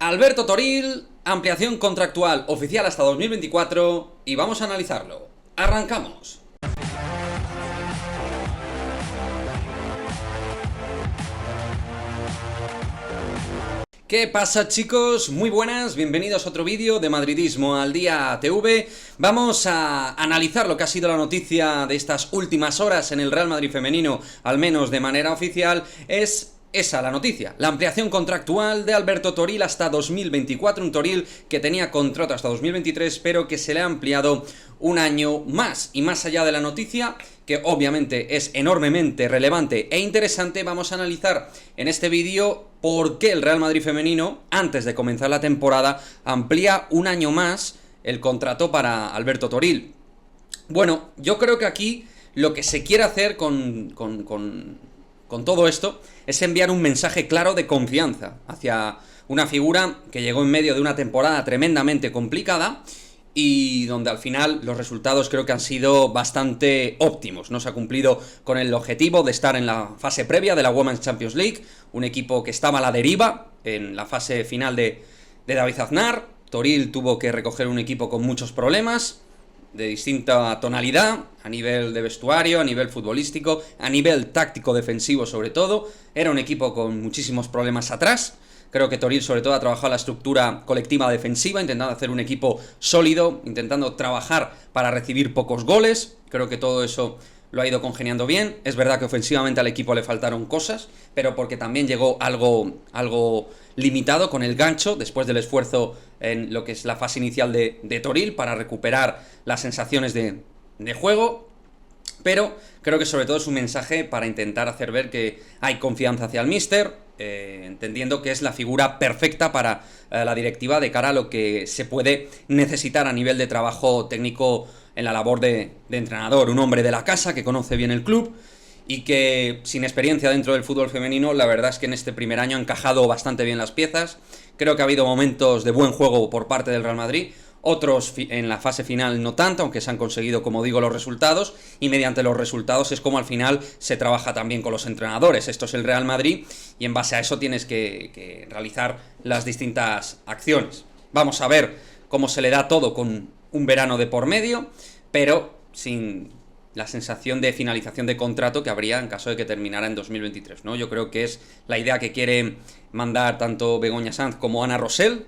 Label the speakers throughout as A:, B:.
A: Alberto Toril, ampliación contractual oficial hasta 2024 y vamos a analizarlo. ¡Arrancamos! ¿Qué pasa, chicos? Muy buenas, bienvenidos a otro vídeo de Madridismo al Día TV. Vamos a analizar lo que ha sido la noticia de estas últimas horas en el Real Madrid femenino, al menos de manera oficial. Es esa la noticia, la ampliación contractual de Alberto Toril hasta 2024, un Toril que tenía contrato hasta 2023, pero que se le ha ampliado un año más. Y más allá de la noticia, que obviamente es enormemente relevante e interesante, vamos a analizar en este vídeo por qué el Real Madrid femenino, antes de comenzar la temporada, amplía un año más el contrato para Alberto Toril. Bueno, yo creo que aquí lo que se quiere hacer con todo esto es enviar un mensaje claro de confianza hacia una figura que llegó en medio de una temporada tremendamente complicada y donde al final los resultados creo que han sido bastante óptimos. No se ha cumplido con el objetivo de estar en la fase previa de la Women's Champions League, un equipo que estaba a la deriva en la fase final de David Aznar. Toril tuvo que recoger un equipo con muchos problemas, de distinta tonalidad, a nivel de vestuario, a nivel futbolístico, a nivel táctico defensivo sobre todo. Era un equipo con muchísimos problemas atrás. Creo que Toril sobre todo ha trabajado la estructura colectiva defensiva, intentando hacer un equipo sólido, intentando trabajar para recibir pocos goles. Creo que todo eso lo ha ido congeniando bien. Es verdad que ofensivamente al equipo le faltaron cosas, pero porque también llegó algo limitado con el gancho, después del esfuerzo en lo que es la fase inicial de Toril para recuperar las sensaciones de juego. Pero creo que sobre todo es un mensaje para intentar hacer ver que hay confianza hacia el míster, entendiendo que es la figura perfecta para la directiva de cara a lo que se puede necesitar a nivel de trabajo técnico en la labor de entrenador. Un hombre de la casa que conoce bien el club y que, sin experiencia dentro del fútbol femenino, la verdad es que en este primer año ha encajado bastante bien las piezas. Creo que ha habido momentos de buen juego por parte del Real Madrid, otros en la fase final no tanto, aunque se han conseguido, como digo, los resultados, y mediante los resultados es como al final se trabaja también con los entrenadores. Esto es el Real Madrid y en base a eso tienes que realizar las distintas acciones. Vamos a ver cómo se le da todo con un verano de por medio, pero sin la sensación de finalización de contrato que habría en caso de que terminara en 2023, ¿no? Yo creo que es la idea que quiere mandar tanto Begoña Sanz como Ana Rosell,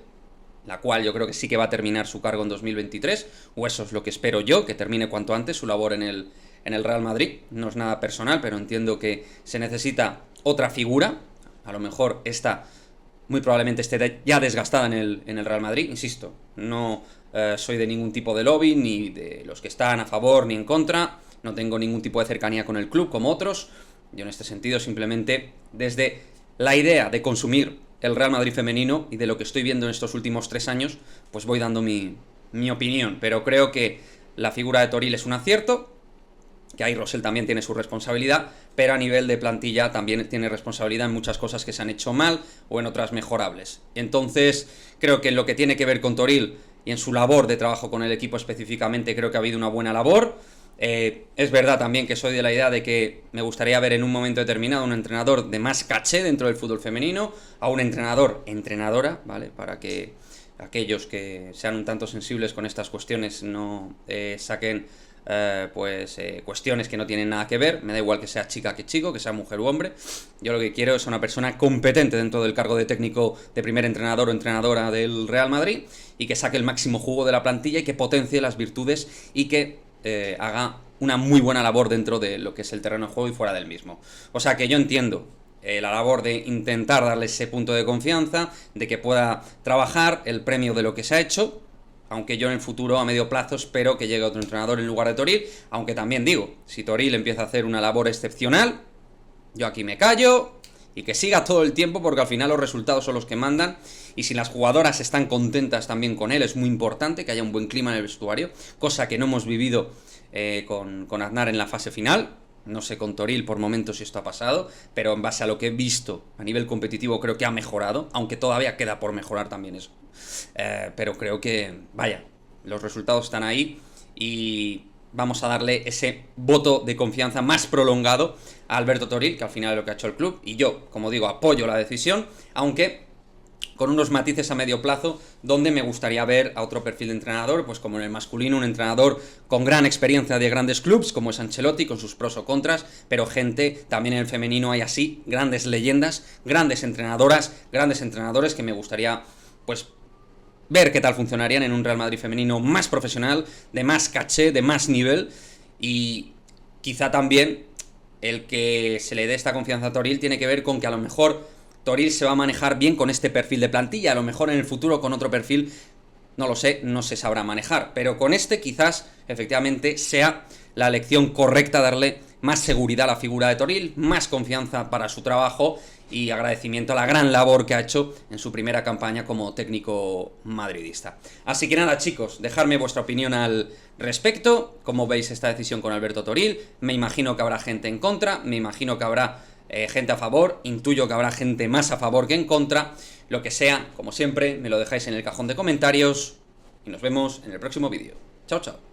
A: la cual yo creo que sí que va a terminar su cargo en 2023, o eso es lo que espero yo, que termine cuanto antes su labor en el Real Madrid. No es nada personal, pero entiendo que se necesita otra figura. A lo mejor esta muy probablemente esté ya desgastada en el Real Madrid. Insisto, no soy de ningún tipo de lobby, ni de los que están a favor ni en contra. No tengo ningún tipo de cercanía con el club como otros. Yo en este sentido simplemente desde la idea de consumir el Real Madrid femenino y de lo que estoy viendo en estos últimos 3 años, pues voy dando mi opinión. Pero creo que la figura de Toril es un acierto, que ahí Rosell también tiene su responsabilidad, pero a nivel de plantilla también tiene responsabilidad en muchas cosas que se han hecho mal o en otras mejorables. Entonces, creo que en lo que tiene que ver con Toril y en su labor de trabajo con el equipo específicamente, creo que ha habido una buena labor. Es verdad también que soy de la idea de que me gustaría ver en un momento determinado un entrenador de más caché dentro del fútbol femenino, a un entrenadora, ¿vale? Para que aquellos que sean un tanto sensibles con estas cuestiones no saquen cuestiones que no tienen nada que ver. Me da igual que sea chica que chico, que sea mujer u hombre. Yo lo que quiero es una persona competente dentro del cargo de técnico de primer entrenador o entrenadora del Real Madrid y que saque el máximo jugo de la plantilla y que potencie las virtudes y que haga una muy buena labor dentro de lo que es el terreno de juego y fuera del mismo. O sea que yo entiendo la labor de intentar darle ese punto de confianza, de que pueda trabajar el premio de lo que se ha hecho, aunque yo en el futuro a medio plazo espero que llegue otro entrenador en lugar de Toril, aunque también digo, si Toril empieza a hacer una labor excepcional, yo aquí me callo y que siga todo el tiempo, porque al final los resultados son los que mandan, y si las jugadoras están contentas también con él, es muy importante que haya un buen clima en el vestuario, cosa que no hemos vivido con Aznar en la fase final. No sé con Toril por momentos si esto ha pasado, pero en base a lo que he visto a nivel competitivo creo que ha mejorado, aunque todavía queda por mejorar también eso. Pero creo que, vaya, los resultados están ahí y vamos a darle ese voto de confianza más prolongado a Alberto Toril, que al final es lo que ha hecho el club, y yo, como digo, apoyo la decisión, aunque con unos matices a medio plazo, donde me gustaría ver a otro perfil de entrenador, pues como en el masculino, un entrenador con gran experiencia de grandes clubes, como es Ancelotti, con sus pros o contras, pero gente, también en el femenino hay así, grandes leyendas, grandes entrenadoras, grandes entrenadores que me gustaría, pues, ver qué tal funcionarían en un Real Madrid femenino más profesional, de más caché, de más nivel, y quizá también el que se le dé esta confianza a Toril tiene que ver con que a lo mejor Toril se va a manejar bien con este perfil de plantilla, a lo mejor en el futuro con otro perfil, no lo sé, no se sabrá manejar, pero con este quizás efectivamente sea la elección correcta, darle más seguridad a la figura de Toril, más confianza para su trabajo y agradecimiento a la gran labor que ha hecho en su primera campaña como técnico madridista. Así que nada, chicos, dejadme vuestra opinión al respecto, cómo veis esta decisión con Alberto Toril. Me imagino que habrá gente en contra, me imagino que habrá gente a favor, intuyo que habrá gente más a favor que en contra. Lo que sea, como siempre, me lo dejáis en el cajón de comentarios y nos vemos en el próximo vídeo. Chao, chao.